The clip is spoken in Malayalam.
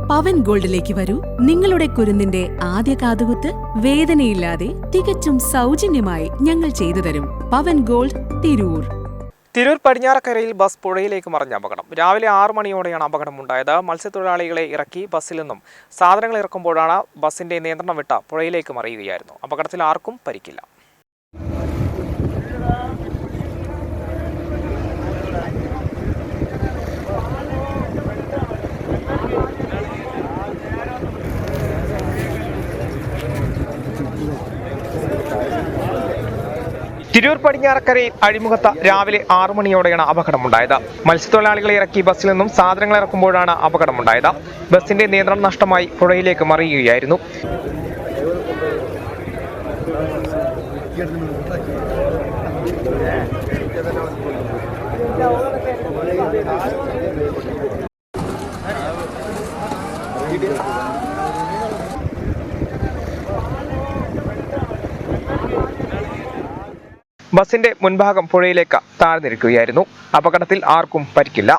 പവൻ ഗോൾഡിലേക്ക് വരൂ. നിങ്ങളുടെ കുരുന്നിന്റെ ആദ്യ കാതുകുത്ത് വേദനയില്ലാതെ തികച്ചും സൗജന്യമായി ഞങ്ങൾ ചെയ്തു തരും. പവൻ ഗോൾഡ്, തിരൂർ. തിരൂർ പടിഞ്ഞാറക്കരയിൽ ബസ് പുഴയിലേക്ക് മറിഞ്ഞ അപകടം. രാവിലെ 6 മണിയോടെയാണ് അപകടമുണ്ടായത്. മത്സ്യത്തൊഴിലാളികളെ ഇറക്കി ബസ്സിൽ നിന്നും സാധനങ്ങൾ ഇറക്കുമ്പോഴാണ് ബസിന്റെ നിയന്ത്രണം വിട്ട പുഴയിലേക്ക് മറിയുകയായിരുന്നു. അപകടത്തിൽ ആർക്കും പരിക്കില്ല. തിരൂർ പടിഞ്ഞാറക്കരയിൽ അഴിമുഖത്ത് രാവിലെ 6 മണിയോടെയാണ് അപകടമുണ്ടായത്. മത്സ്യത്തൊഴിലാളികളെ ഇറക്കി ബസ്സിൽ നിന്നും സാധനങ്ങൾ ഇറക്കുമ്പോഴാണ് അപകടമുണ്ടായത്. ബസിന്റെ നിയന്ത്രണം നഷ്ടമായി പുഴയിലേക്ക് മറിയുകയായിരുന്നു. ബസിന്റെ മുൻഭാഗം പുഴയിലേക്ക് താഴ്ന്നിരിക്കുകയായിരുന്നു. അപകടത്തിൽ ആർക്കും പരിക്കില്ല.